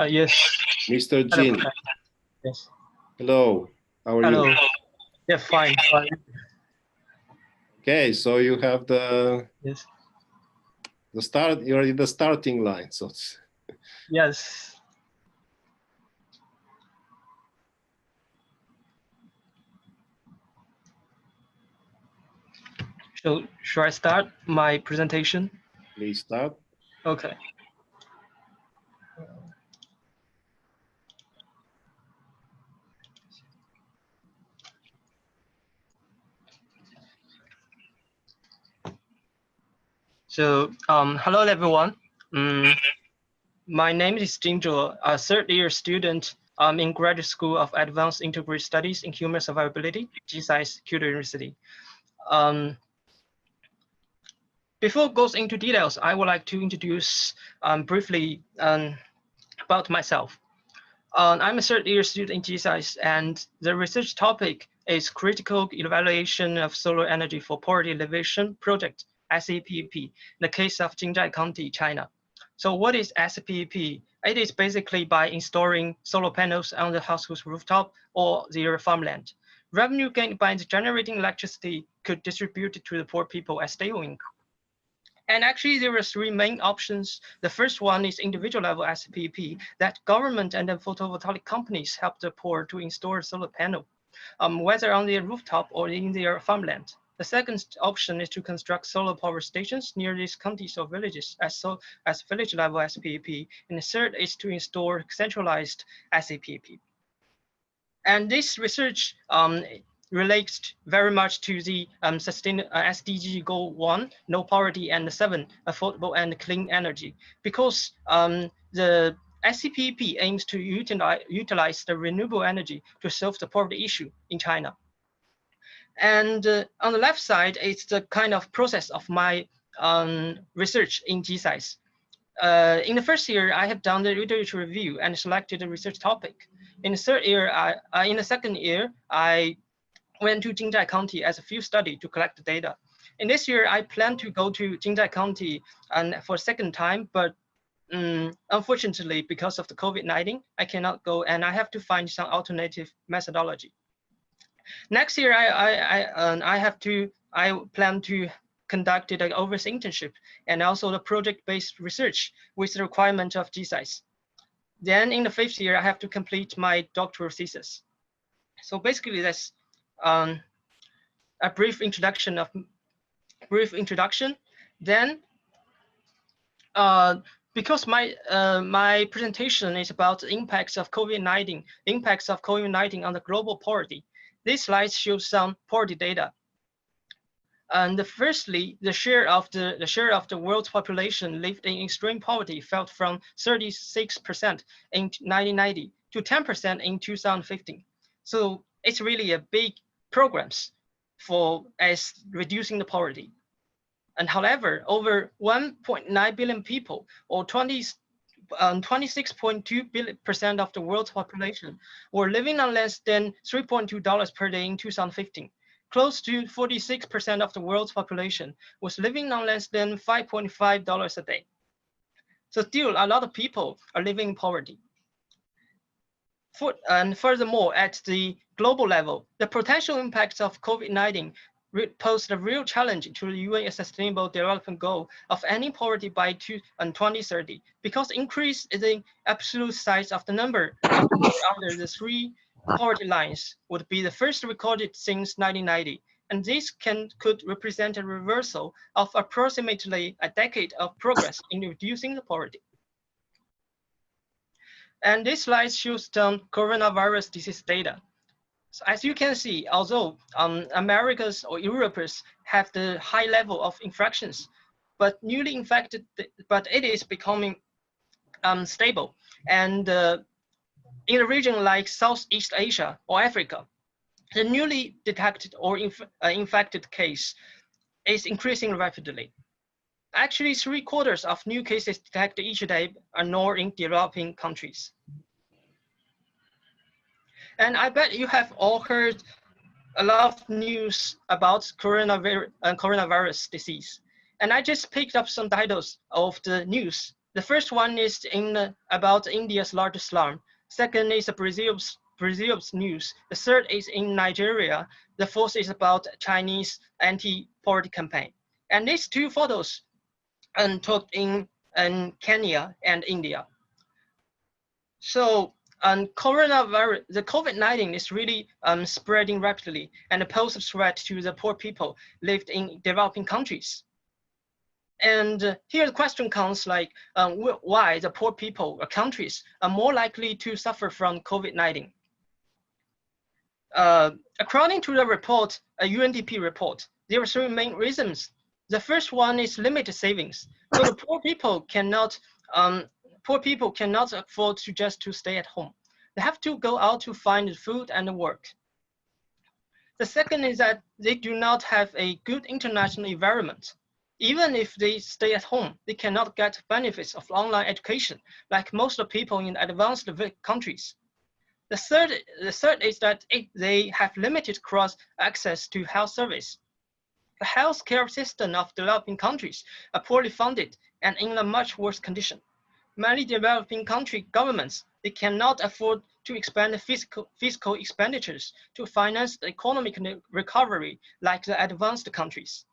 Yes. Mr. Hello, Jin. Professor. Yes. Hello. How are Hello. you? Yeah, fine. Fine. Okay, so you have Yes. you're in the starting line. So Yes. So should I start my presentation? please start. Okay. So hello everyone. My name is Jin Zhe, a third-year student in Graduate School of Advanced Integrated Studies in Human Survivability, GSAIS, Kyoto University. Before goes into details, I would like to introduce briefly about myself. I'm a third-year student in GSAIS, and the research topic is critical evaluation of solar energy for poverty alleviation project, SEPP, in the case of Jin Zhe County, China. So what is SEPP? It is basically by installing solar panels on the household's rooftop or their farmland. Revenue gained by generating electricity could distribute it to the poor people as stable income. And actually, there are three main options. The first one is individual level SPP, that government and then photovoltaic companies help the poor to install a solar panel, whether on their rooftop or in their farmland. The second option is to construct solar power stations near these counties or villages as village level SPP. And the third is to install centralized SAPP. And this research relates very much to the SDG goal 1, no poverty, and 7, affordable and clean energy, because the SCPP aims to utilize the renewable energy to solve the poverty issue in China. And on the left side, it's the kind of process of my research in GSAIS. In the first year, I have done the literature review and selected a research topic. In the third year, in the second year, I went to Jin Zhe County as a field study to collect the data. In this year, I plan to go to Jin Zhe County and for a second time, but unfortunately, because of the COVID-19, I cannot go, and I have to find some alternative methodology. Next year, I plan to conduct an overseas internship and also the project-based research with the requirement of GSAIS. Then in the fifth year, I have to complete my doctoral thesis. So basically, that's a brief introduction. Then, because my presentation is about the impacts of COVID-19 on the global poverty, this slide shows some poverty data. And firstly, the share of the world's population lived in extreme poverty fell from 36% in 1990 to 10% in 2015. So it's really a big progress as reducing the poverty. And however, over 1.9 billion people, or 26.2% of the world's population, were living on less than $3.2 per day in 2015. Close to 46% of the world's population was living on less than $5.5 a day. So still, a lot of people are living in poverty. And furthermore, at the global level, the potential impacts of COVID-19 pose a real challenge to the UN Sustainable Development Goal of ending poverty by 2030, because increase in the absolute size of the number of people under the 3 poverty lines would be the first recorded since 1990, and this could represent a reversal of approximately a decade of progress in reducing the poverty. And this slide shows some coronavirus disease data. So as you can see, although Americas or Europeans have the high level of infections, but newly infected, but it is becoming stable. And in a region like Southeast Asia or Africa, the newly detected or infected case is increasing rapidly. Actually, 3/4 of new cases detected each day are now in developing countries. And I bet you have all heard a lot of news about coronavirus disease. And I just picked up some titles of the news. The first one is about India's largest slum. Second is Brazil's news. The third is in Nigeria. The fourth is about Chinese anti-poverty campaign. And these two photos took in Kenya and India. So coronavirus, the COVID-19 is really spreading rapidly and poses a threat to the poor people lived in developing countries. And here the question comes like, why the poor people or countries are more likely to suffer from COVID-19? According to the report, a UNDP report, there are three main reasons. The first one is limited savings. So the poor people cannot afford to stay at home. They have to go out to find food and work. The second is that they do not have a good international environment. Even if they stay at home, they cannot get benefits of online education, like most of the people in advanced countries. The third is that they have limited cross access to health service. The healthcare system of developing countries are poorly funded and in a much worse condition. Many developing country governments, they cannot afford to expand fiscal expenditures to finance the economic recovery like the advanced countries.